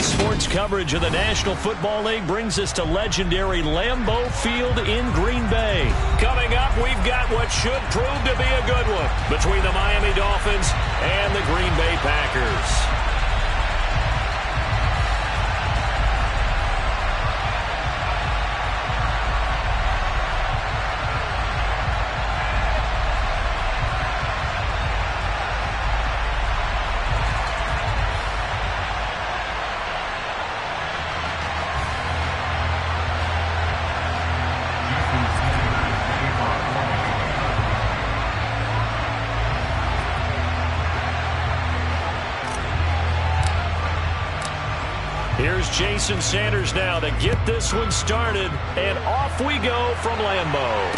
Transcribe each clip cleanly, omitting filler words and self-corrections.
Today's sports coverage of the National Football League brings us to legendary Lambeau Field in Green Bay. Coming up, we've got what should prove to be a good one between the Miami Dolphins and the Green Bay Packers. Here's Jason Sanders now to get this one started, and off we go from Lambeau.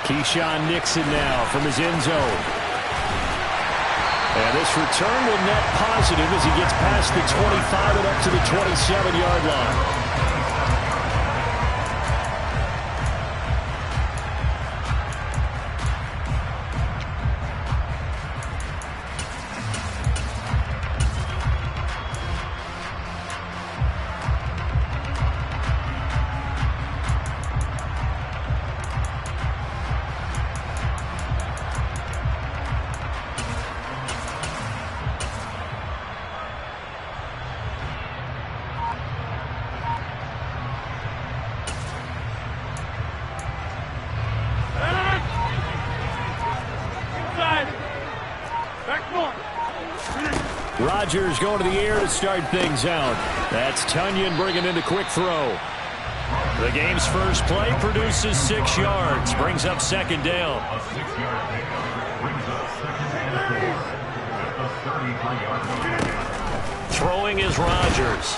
Keyshawn Nixon now from his end zone. And this return will net positive as he gets past the 25 and up to the 27-yard line. Rodgers going to the air to start things out. That's Tunyon bringing in the quick throw. The game's first play produces 6 yards. Brings up second down. Throwing is Rodgers.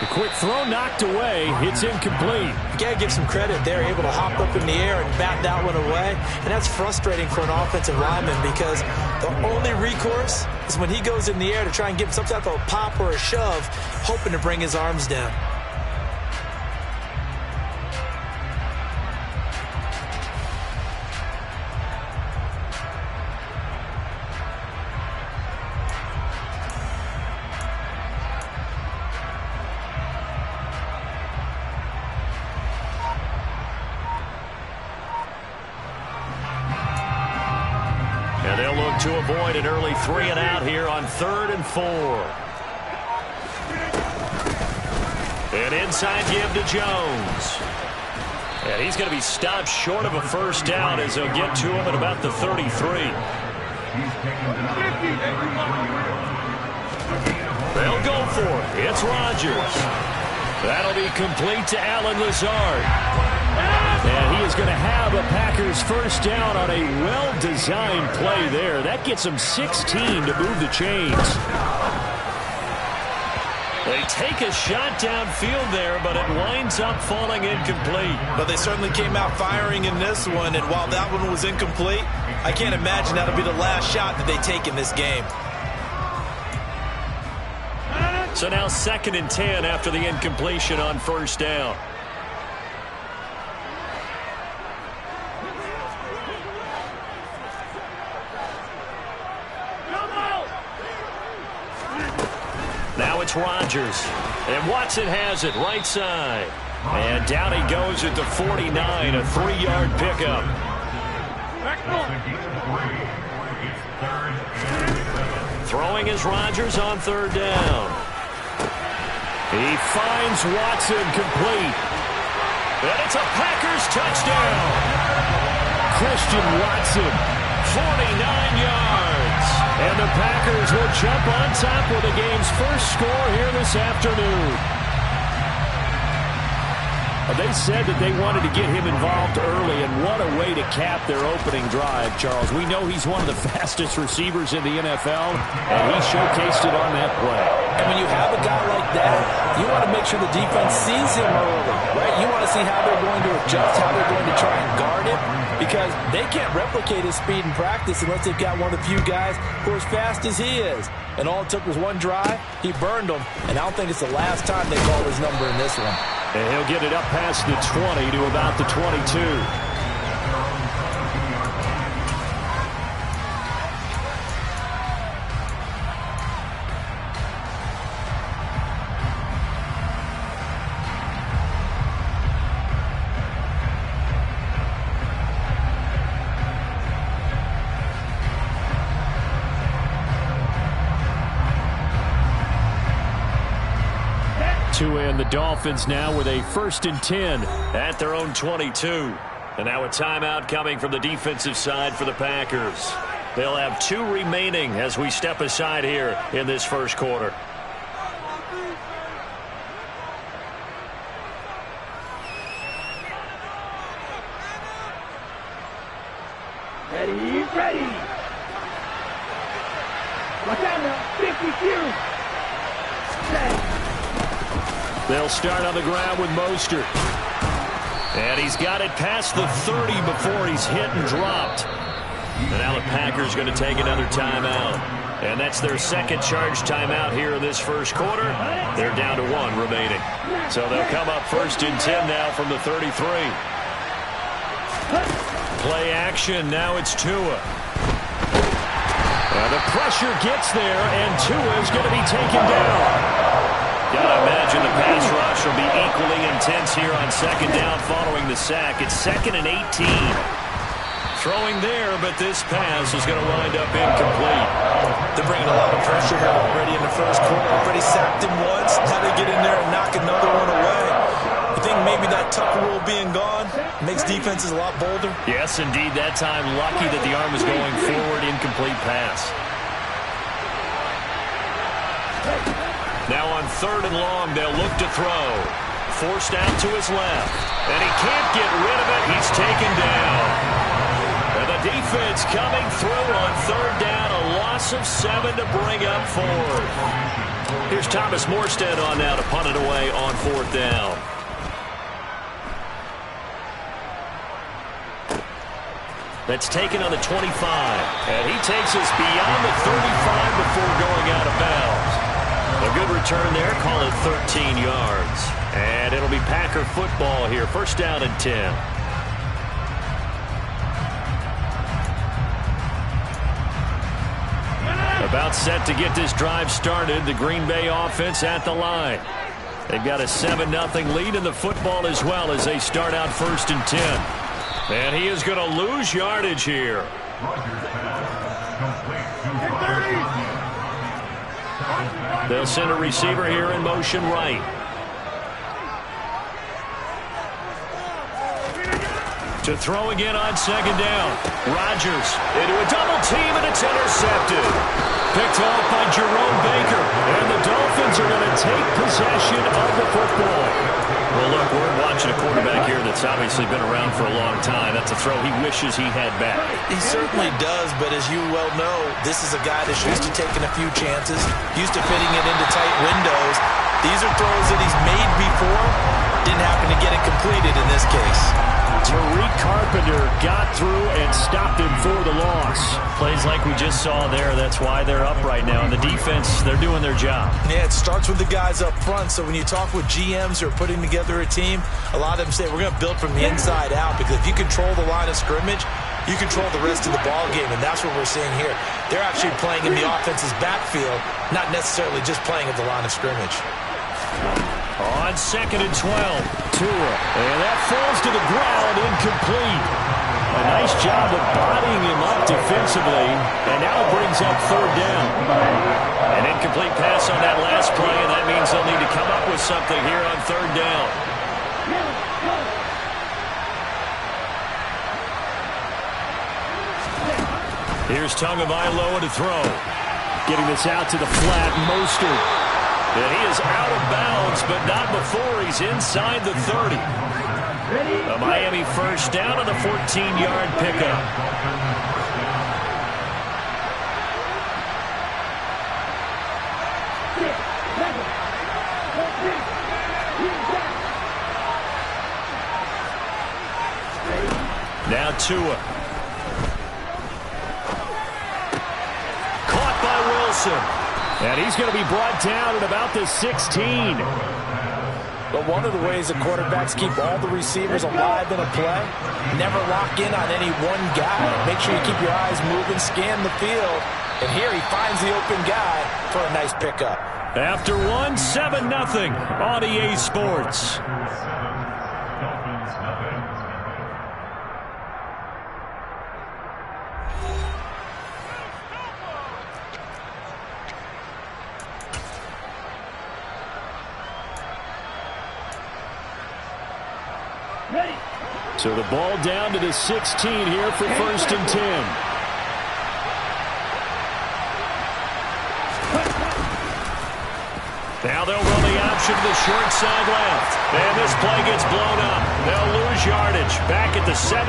The quick throw knocked away. It's incomplete. You got to give some credit. They're able to hop up in the air and bat that one away. And that's frustrating for an offensive lineman because the only recourse is when he goes in the air to try and get some type of a pop or a shove, hoping to bring his arms down. And they'll look to avoid an early 3 and out here on 3rd and 4. An inside give to Jones. And he's going to be stopped short of a first down as they'll get to him at about the 33. They'll go for it. It's Rodgers. That'll be complete to Allen Lazard. And he is going to have a Packers first down on a well-designed play there. That gets them 16 to move the chains. They take a shot downfield there, but it winds up falling incomplete. But they certainly came out firing in this one, and while that one was incomplete, I can't imagine that'll be the last shot that they take in this game. So now 2nd and 10 after the incompletion on first down. Now it's Rodgers. And Watson has it right side. And down he goes at the 49, a 3-yard pickup. Throwing is Rodgers on 3rd down. He finds Watson complete. And it's a Packers touchdown. Christian Watson, 49 yards. And the Packers will jump on top with the game's first score here this afternoon. They said that they wanted to get him involved early, and what a way to cap their opening drive, Charles. We know he's one of the fastest receivers in the NFL, and he showcased it on that play. And when you have a guy like that, you want to make sure the defense sees him early, right? You want to see how they're going to adjust, how they're going to try and guard him, because they can't replicate his speed in practice unless they've got one of the few guys who are as fast as he is. And all it took was one drive. He burned them, and I don't think it's the last time they call his number in this one. And he'll get it up past the 20 to about the 22. Tua and the Dolphins now with a 1st and 10 at their own 22. And now a timeout coming from the defensive side for the Packers. They'll have 2 remaining as we step aside here in this first quarter. Ready. Watch out now. 52. They'll start on the ground with Mostert. And he's got it past the 30 before he's hit and dropped. And now the Packers going to take another timeout. And that's their second charge timeout here in this first quarter. They're down to 1 remaining. So they'll come up 1st and 10 now from the 33. Play action. Now it's Tua. The pressure gets there, and Tua is going to be taken down. Gotta imagine the pass rush will be equally intense here on 2nd down following the sack. It's 2nd and 18. Throwing there, but this pass is going to wind up incomplete. They're bringing a lot of pressure here already in the first quarter. Already sacked him once. Now they get in there and knock another one away. You think maybe that Tucker rule being gone makes defenses a lot bolder? Yes, indeed. That time, lucky that the arm was going forward. Incomplete pass. Now on 3rd and long, they'll look to throw. Forced out to his left. And he can't get rid of it. He's taken down. And the defense coming through on 3rd down. A loss of 7 to bring up 4th. Here's Thomas Morstead on now to punt it away on 4th down. That's taken on the 25. And he takes us beyond the 35 before going out of bounds. A good return there. Call it 13 yards. And it'll be Packer football here. 1st down and 10. About set to get this drive started. The Green Bay offense at the line. They've got a 7-0 lead in the football as well as they start out 1st and 10. And he is going to lose yardage here. They'll send a receiver here in motion right. To throw again on 2nd down. Rodgers into a double team, and it's intercepted. Picked off by Jerome Baker. And the Dolphins are going to take possession of the football. Well, look, we're watching a quarterback here that's obviously been around for a long time. That's a throw he wishes he had back. He certainly does, but as you well know, this is a guy that's used to taking a few chances, used to fitting it into tight windows. These are throws that he's made before. Didn't happen to get it completed in this case. Tariq Carpenter got through and stopped him for the loss. Plays like we just saw there. That's why they're up right now. And the defense, they're doing their job. Yeah, it starts with the guys up front. So when you talk with GMs who are putting together a team, a lot of them say we're going to build from the inside out, because if you control the line of scrimmage, you control the rest of the ball game, and that's what we're seeing here. They're actually playing in the offense's backfield, not necessarily just playing at the line of scrimmage. On 2nd and 12, Tua. And that falls to the ground, incomplete. A nice job of bodying him up defensively, and now it brings up 3rd down. An incomplete pass on that last play, and that means they'll need to come up with something here on 3rd down. Here's Tagovailoa to throw. Getting this out to the flat, Mostert. And he is out of bounds, but not before he's inside the 30. A Miami 1st down on the 14-yard pickup. Now Tua. Caught by Wilson. And he's going to be brought down at about the 16. But one of the ways that quarterbacks keep all the receivers alive in a play, never lock in on any one guy. Make sure you keep your eyes moving, scan the field. And here he finds the open guy for a nice pickup. After 7-0 on EA Sports. So the ball down to the 16 here for 1st and 10. Now they'll run the option to the short side left. And this play gets blown up. They'll lose yardage. Back at the 17.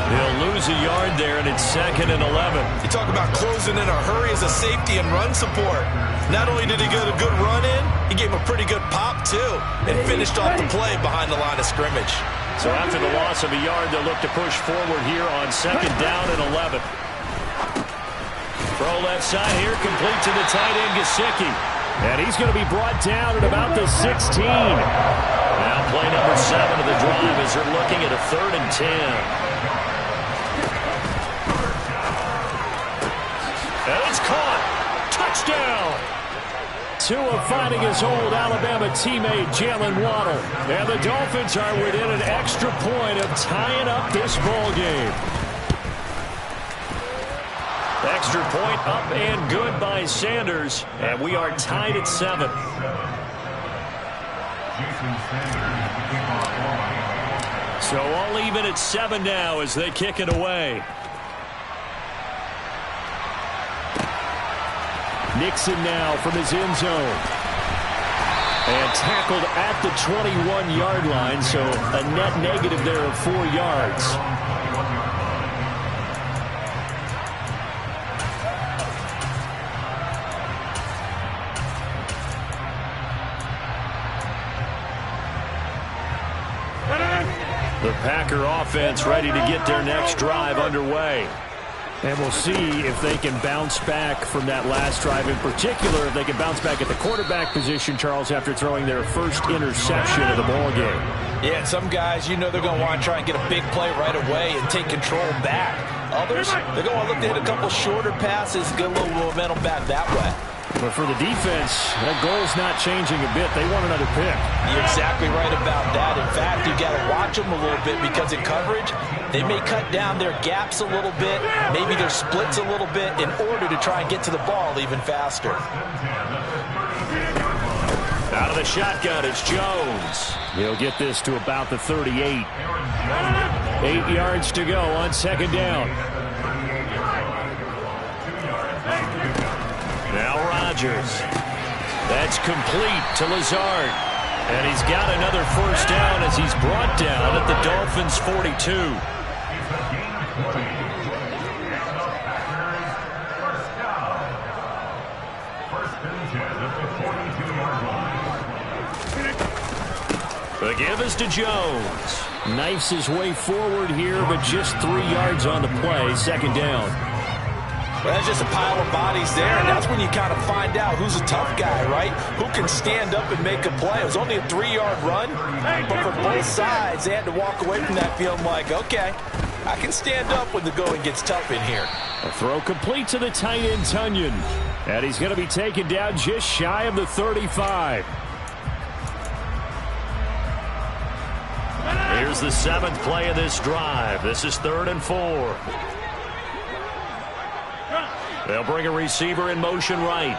They'll lose a yard there, and it's 2nd and 11. You talk about closing in a hurry as a safety and run support. Not only did he get a good run in, he gave him a pretty good pop, too, and finished off the play behind the line of scrimmage. So after the loss of a yard, they'll look to push forward here on 2nd down and 11. Throw left side here, complete to the tight end, Gesicki. And he's going to be brought down at about the 16. Now play number 7 of the drive as they're looking at a 3rd and 10. And it's caught. Touchdown. Tua finding his old Alabama teammate Jalen Waddle. And the Dolphins are within an extra point of tying up this ball game. Extra point up and good by Sanders. And we are tied at 7. So all even at 7 now as they kick it away. Nixon now from his end zone. And tackled at the 21-yard line, so a net negative there of 4 yards. The Packer offense ready to get their next drive underway. And we'll see if they can bounce back from that last drive. In particular, if they can bounce back at the quarterback position, Charles, after throwing their first interception of the ball game. Yeah, and some guys, you know they're going to want to try and get a big play right away and take control back. Others, they're going to look to hit a couple shorter passes, get a little momentum back that way. But for the defense, that goal's not changing a bit. They want another pick. You're exactly right about that. In fact, you've got to watch them a little bit because in coverage, they may cut down their gaps a little bit, maybe their splits a little bit in order to try and get to the ball even faster. Out of the shotgun, it's Jones. He'll get this to about the 38. 8 yards to go on 2nd down. Now Rodgers. That's complete to Lazard. And he's got another 1st down as he's brought down at the Dolphins' 42. The give is to Jones. Knifes his way forward here, but just 3 yards on the play. 2nd down. Well, that's just a pile of bodies there, and that's when you kind of find out who's a tough guy, right? Who can stand up and make a play. It was only a 3-yard run, but for both sides, they had to walk away from that feeling like, okay, I can stand up when the going gets tough in here. A throw complete to the tight end, Tunyon. And he's going to be taken down just shy of the 35. Here's the 7th play of this drive. This is 3rd and 4. They'll bring a receiver in motion right.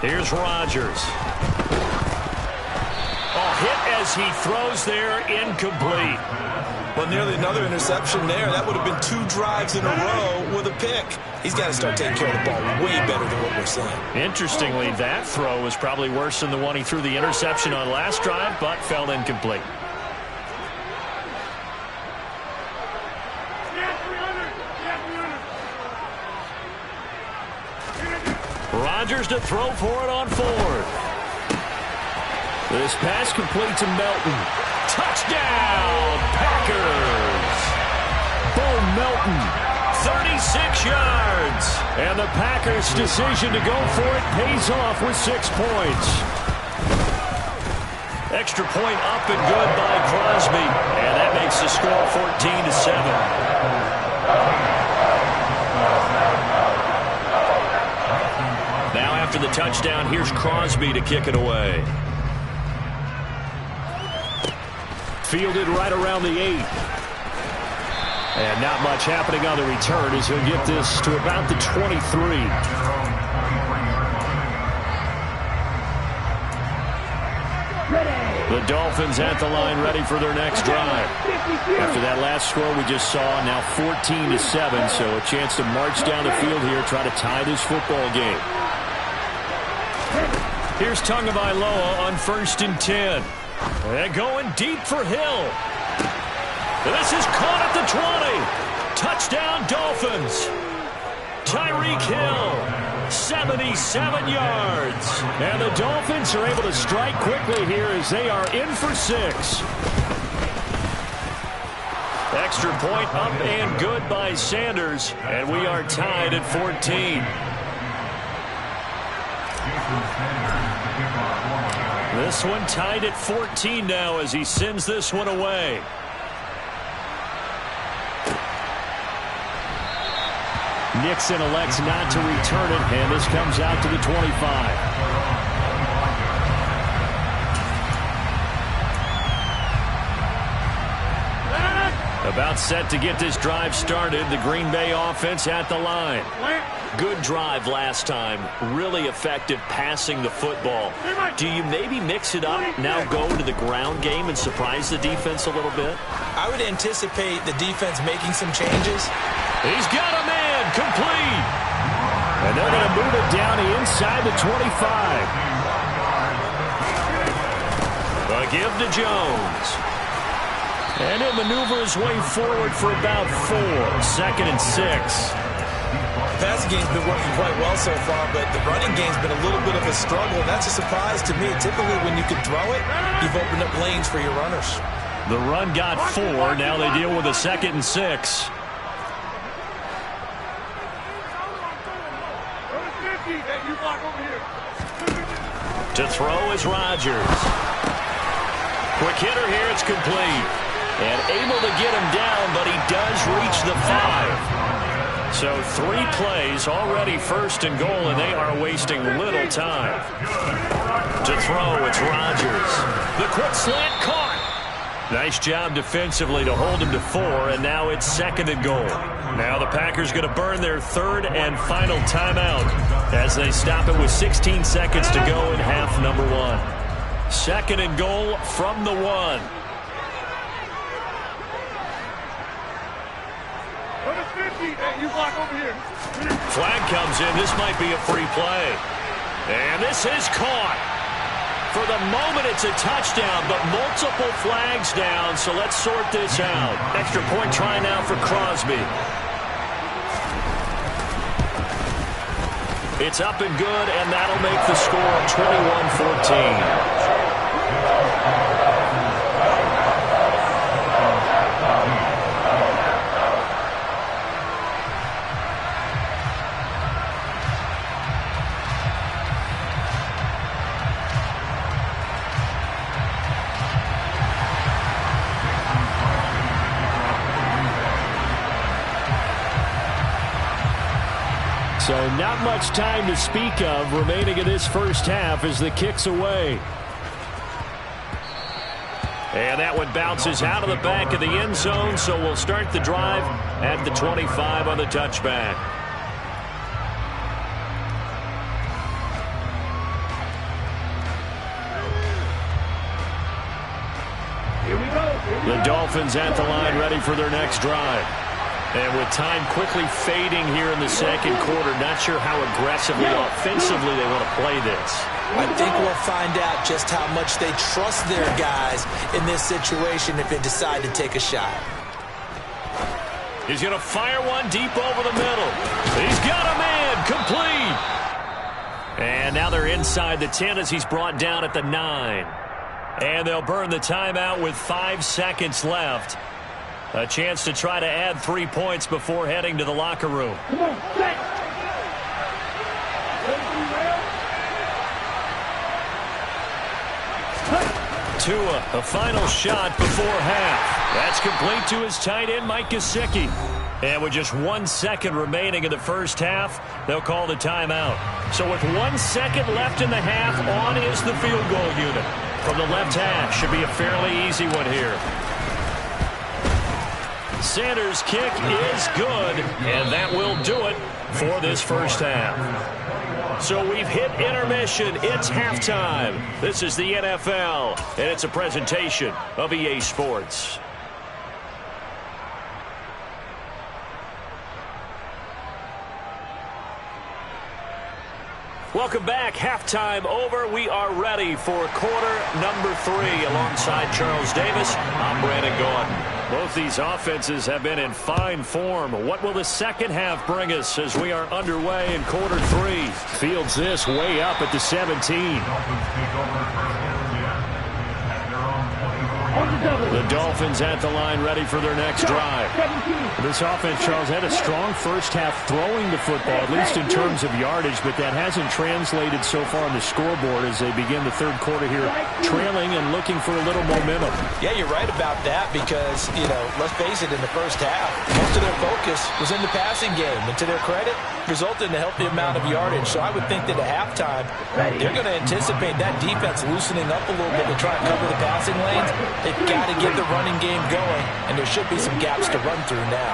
Here's Rodgers. Hit as he throws there, incomplete. Well, nearly another interception there. That would have been 2 drives in a row with a pick. He's got to start taking care of the ball way better than what we're seeing. Interestingly, that throw was probably worse than the one he threw the interception on last drive, but fell incomplete. Rodgers to throw for it on 4th. This pass complete to Melton. Touchdown, Packers! Bo Melton, 36 yards. And the Packers' decision to go for it pays off with 6 points. Extra point up and good by Crosby. And that makes the score 14-7. Now after the touchdown, here's Crosby to kick it away. Fielded right around the 8. And not much happening on the return as he'll get this to about the 23. The Dolphins at the line ready for their next drive. After that last score we just saw, now 14-7, so a chance to march down the field here, try to tie this football game. Here's Tagovailoa on 1st and 10. And going deep for Hill. This is caught at the 20. Touchdown Dolphins. Tyreek Hill, 77 yards. And the Dolphins are able to strike quickly here as they are in for 6. Extra point up and good by Sanders. And we are tied at 14. This one tied at 14 now as he sends this one away. Nixon elects not to return it, and this comes out to the 25. About set to get this drive started. The Green Bay offense at the line. Good drive last time. Really effective passing the football. Do you maybe mix it up, now go to the ground game and surprise the defense a little bit? I would anticipate the defense making some changes. He's got a man complete. And they're going to move it down the inside the 25. A give to Jones. And he'll maneuver his way forward for about 4. 2nd and 6. The passing game's been working quite well so far, but the running game's been a little bit of a struggle, and that's a surprise to me. Typically, when you can throw it, you've opened up lanes for your runners. The run got 4. Now they deal with a 2nd and 6. To throw is Rodgers. Quick hitter here, it's complete. And able to get him down, but he does reach the 5. So 3 plays, already 1st and goal, and they are wasting little time. To throw, it's Rodgers. The quick slant caught. Nice job defensively to hold him to 4, and now it's 2nd and goal. Now the Packers going to burn their 3rd and final timeout as they stop it with 16 seconds to go in half number 1. 2nd and goal from the 1. Flag comes in. This might be a free play. And this is caught. For the moment, it's a touchdown, but multiple flags down, so let's sort this out. Extra point try now for Crosby. It's up and good, and that'll make the score 21-14. So not much time to speak of remaining in this first half as the kick's away. And that one bounces out of the back of the end zone, so we'll start the drive at the 25 on the touchback. The Dolphins at the line ready for their next drive. And with time quickly fading here in the second quarter, not sure how aggressively, offensively they want to play this. I think we'll find out just how much they trust their guys in this situation if they decide to take a shot. He's going to fire one deep over the middle. He's got a man complete. And now they're inside the 10 as he's brought down at the 9. And they'll burn the timeout with 5 seconds left. A chance to try to add 3 points before heading to the locker room. Come on, set. Tua, a final shot before half. That's complete to his tight end, Mike Gesicki. And with just 1 second remaining in the first half, they'll call the timeout. So with 1 second left in the half, on is the field goal unit. from the left hash. Should be a fairly easy one here. Sanders' kick is good, and that will do it for this first half. So we've hit intermission. It's halftime. This is the NFL, and it's a presentation of EA Sports. Welcome back. Halftime over. We are ready for quarter number 3. Alongside Charles Davis, I'm Brandon Gordon. Both these offenses have been in fine form. What will the second half bring us as we are underway in quarter 3? Fields this way up at the 17. The Dolphins at the line, ready for their next drive. This offense, Charles, had a strong first half throwing the football, at least in terms of yardage, but that hasn't translated so far on the scoreboard as they begin the third quarter here, trailing and looking for a little momentum. Yeah, you're right about that because, let's face it, in the first half, most of their focus was in the passing game. And to their credit, resulted in a healthy amount of yardage. So I would think that at halftime, they're going to anticipate that defense loosening up a little bit to try and cover the passing lanes. They've got to get the running game going, and there should be some gaps to run through now.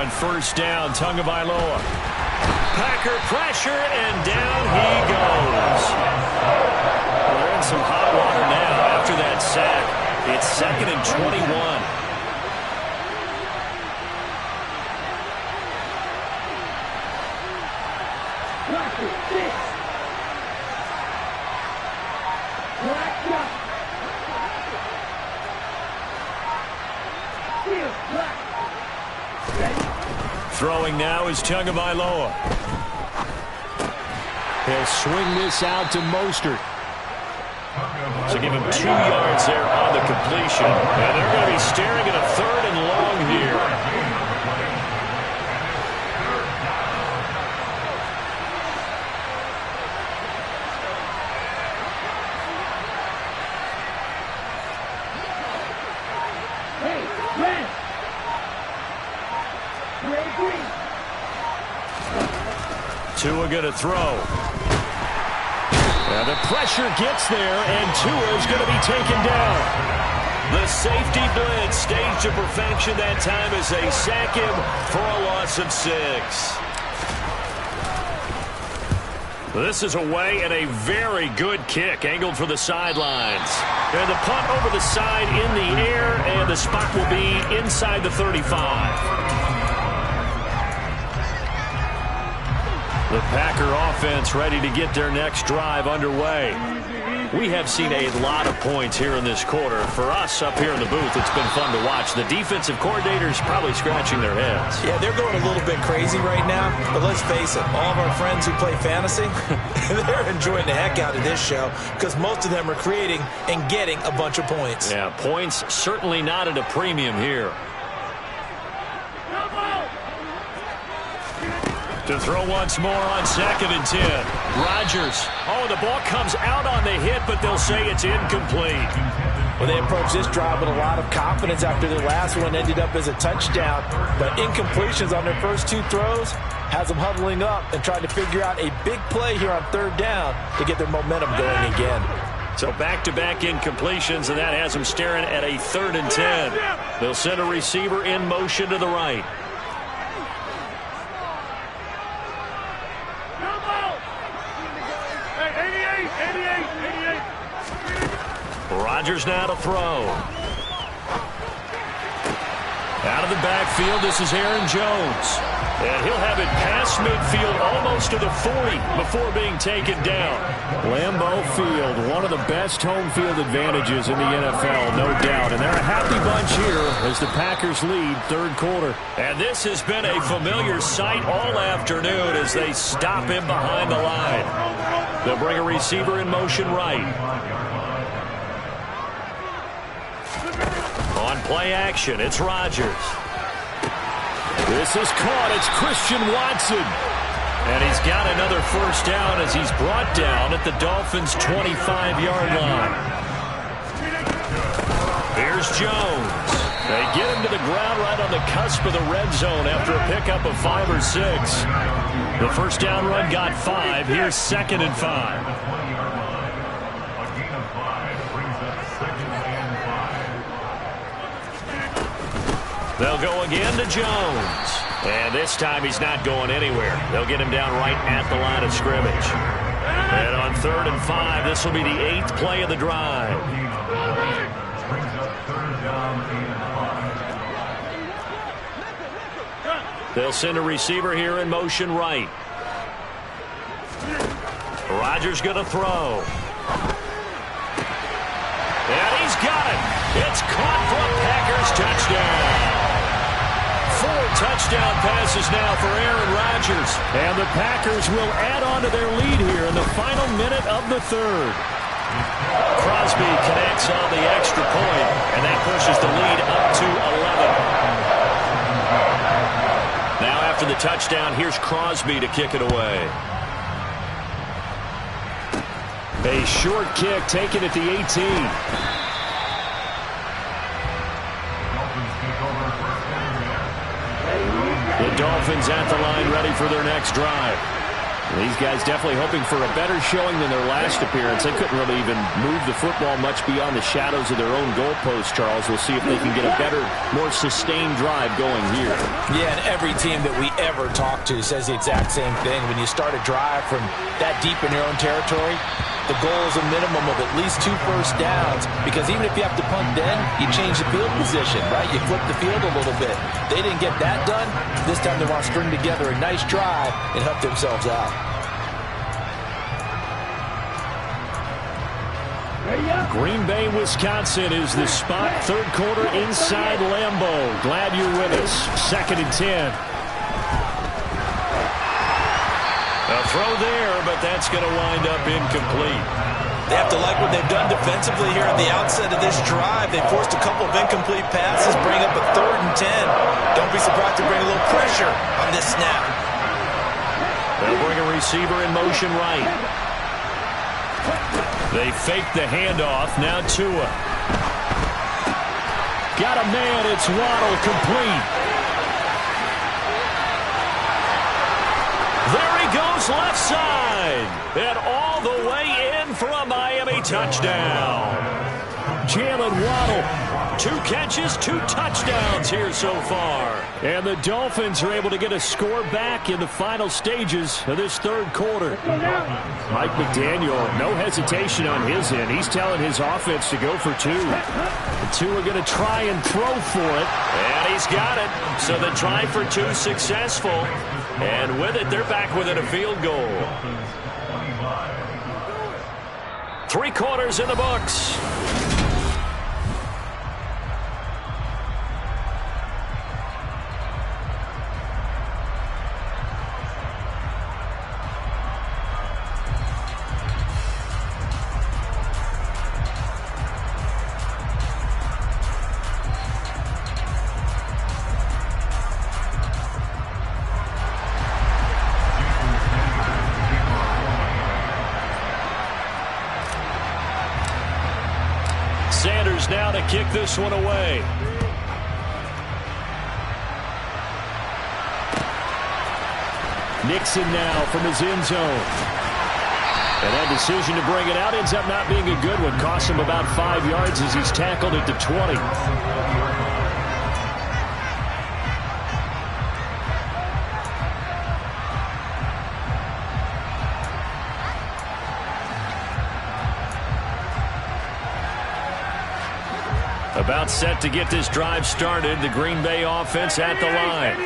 On first down, Tagovailoa. Packer pressure, and down he goes. Well, they're in some hot water now after that sack. It's 2nd and 21. Throwing now is Tagovailoa. He'll swing this out to Mostert. So give him 2 yards there on the completion. And they're going to be staring at a 3rd and long here. Tua going to throw. Now the pressure gets there, and Tua's going to be taken down. The safety blitz staged to perfection that time as they sack him for a loss of 6. This is away, and a very good kick angled for the sidelines. And the punt over the side in the air, and the spot will be inside the 35. The Packer offense ready to get their next drive underway. We have seen a lot of points here in this quarter. For us up here in the booth, it's been fun to watch. The defensive coordinators probably scratching their heads. Yeah, they're going a little bit crazy right now. But let's face it, all of our friends who play fantasy, they're enjoying the heck out of this show because most of them are creating and getting a bunch of points. Yeah, points certainly not at a premium here. To throw once more on 2nd and 10. Rodgers. Oh, the ball comes out on the hit, but they'll say it's incomplete. Well, they approached this drive with a lot of confidence after their last one ended up as a touchdown. But incompletions on their first 2 throws has them huddling up and trying to figure out a big play here on 3rd down to get their momentum going again. So back-to-back incompletions, and that has them staring at a 3rd and 10. They'll send a receiver in motion to the right. Rodgers now to throw. Out of the backfield, this is Aaron Jones. And he'll have it past midfield almost to the 40 before being taken down. Lambeau Field, one of the best home field advantages in the NFL, no doubt. And they're a happy bunch here as the Packers lead 3rd quarter. And this has been a familiar sight all afternoon as they stop him behind the line. They'll bring a receiver in motion right. On play action, it's Rodgers. This is caught. It's Christian Watson. And he's got another first down as he's brought down at the Dolphins' 25-yard line. Here's Jones. They get him to the ground right on the cusp of the red zone after a pickup of 5 or 6. The first down run got 5. Here's 2nd and 5. They'll go again to Jones. And this time he's not going anywhere. They'll get him down right at the line of scrimmage. And on 3rd and 5, this will be the 8th play of the drive. They'll send a receiver here in motion right. Rodgers going to throw. And he's got it. It's caught for a Packers touchdown. 4 touchdown passes now for Aaron Rodgers. And the Packers will add on to their lead here in the final minute of the 3rd. Crosby connects on the extra point, and that pushes the lead up to 11. Now after the touchdown, here's Crosby to kick it away. A short kick taken at the 18. The Dolphins at the line ready for their next drive. These guys definitely hoping for a better showing than their last appearance. They couldn't really even move the football much beyond the shadows of their own goalposts, Charles. We'll see if they can get a better, more sustained drive going here. Yeah, and every team that we ever talk to says the exact same thing. When you start a drive from that deep in your own territory, the goal is a minimum of at least 2 first downs, because even if you have to punt then, you change the field position, right? You flip the field a little bit. They didn't get that done. This time they want to string together a nice drive and help themselves out. Green Bay, Wisconsin is the spot. 3rd quarter inside Lambeau. Glad you're with us. 2nd and 10. A throw there, but that's going to wind up incomplete. They have to like what they've done defensively here at the outset of this drive. They forced a couple of incomplete passes, bring up a 3rd and 10. Don't be surprised to bring a little pressure on this snap. They'll bring a receiver in motion right. They fake the handoff. Now Tua. Got a man. It's Waddle, complete. There he goes, left side. And all the way in for a Miami touchdown. Jalen Waddle, 2 catches, 2 touchdowns here so far. And the Dolphins are able to get a score back in the final stages of this 3rd quarter. Mike McDaniel, no hesitation on his end. He's telling his offense to go for 2. The 2 are going to try and throw for it. And he's got it. So the try for 2 successful. And with it, they're back within a field goal. 3 quarters in the books. Sanders now to kick this one away. Nixon now from his end zone. And that decision to bring it out ends up not being a good one. Costs him about 5 yards as he's tackled at the 20. About set to get this drive started. The Green Bay offense at the line.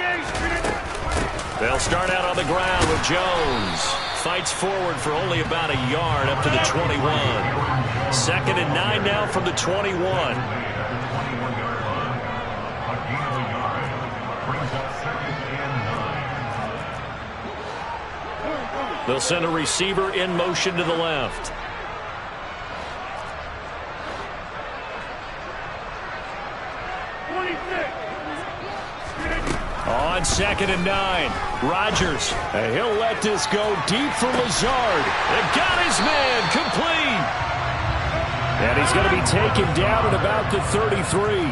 They'll start out on the ground with Jones. Fights forward for only about a yard up to the 21. 2nd and 9 now from the 21. They'll send a receiver in motion to the left. On 2nd and 9, Rodgers. And he'll let this go deep for Lazard. They've got his man complete. And he's going to be taken down at about the 33.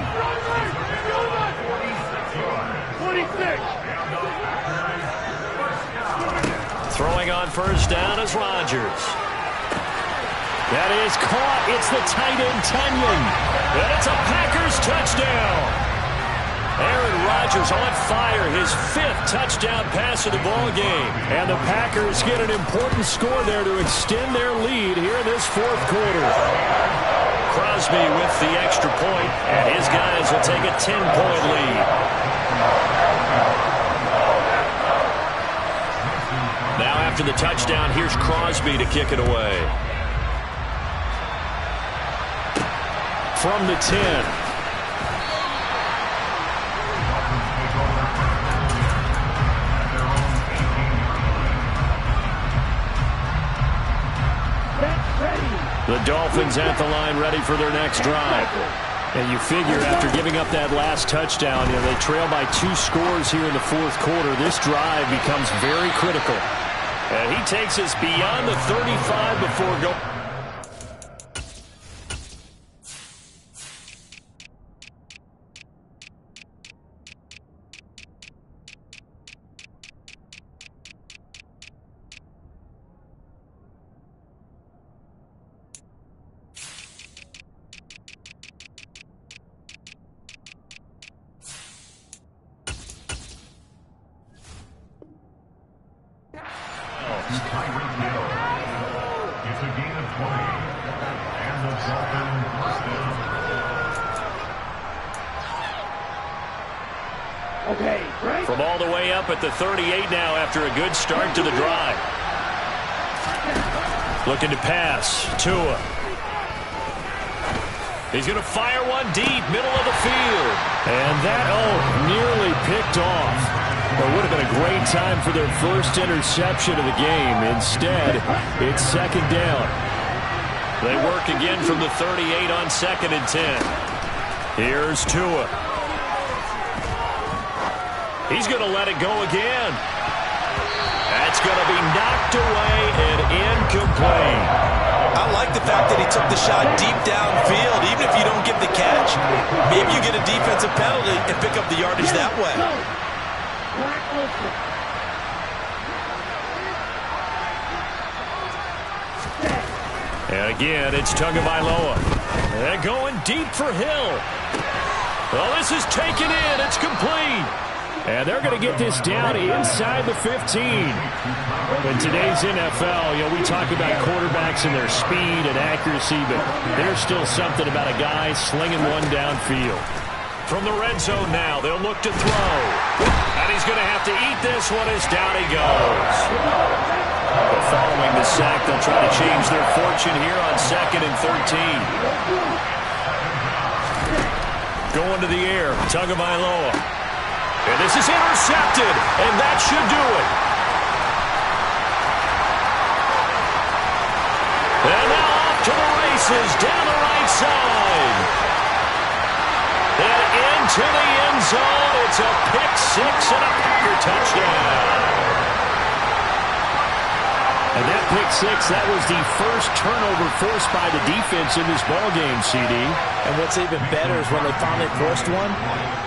26. Throwing on first down is Rodgers. That is caught. It's the tight end, Tunyon. And it's a Packers touchdown. Aaron Rodgers on fire, his 5th touchdown pass of the ball game. And the Packers get an important score there to extend their lead here in this 4th quarter. Crosby with the extra point, and his guys will take a 10-point lead. Now after the touchdown, here's Crosby to kick it away. From the 10. The Dolphins at the line ready for their next drive. And you figure after giving up that last touchdown, they trail by 2 scores here in the 4th quarter. This drive becomes very critical. And he takes us beyond the 35 before going. It's a gain of 20. And the Dolphins first down. Okay, right? From all the way up at the 38 now after a good start to the drive. Looking to pass. Tua. He's going to fire one deep, middle of the field. And that, nearly picked off. It would have been a great time for their first interception of the game. Instead, it's 2nd down. They work again from the 38 on 2nd and 10. Here's Tua. He's going to let it go again. That's going to be knocked away and incomplete. I like the fact that he took the shot deep downfield, even if you don't get the catch. Maybe you get a defensive penalty and pick up the yardage that way. And again, it's Tagovailoa. And going deep for Hill. Well, this is taken in. It's complete. And they're going to get this down inside the 15. In today's NFL, we talk about quarterbacks and their speed and accuracy, but there's still something about a guy slinging one downfield. From the red zone now, they'll look to throw. And he's going to have to eat this one as down he goes. But following the sack, they'll try to change their fortune here on 2nd and 13. Going to the air, Tagovailoa. And this is intercepted, and that should do it. And now off to the races, down the right side. And into the end zone, it's a pick 6 and a Packer touchdown. And that pick 6, that was the first turnover forced by the defense in this ballgame, CD. And what's even better is when they finally forced one,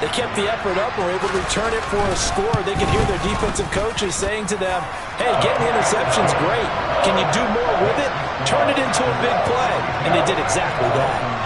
they kept the effort up and were able to return it for a score. They could hear their defensive coaches saying to them, hey, getting the interception's great. Can you do more with it? Turn it into a big play. And they did exactly that.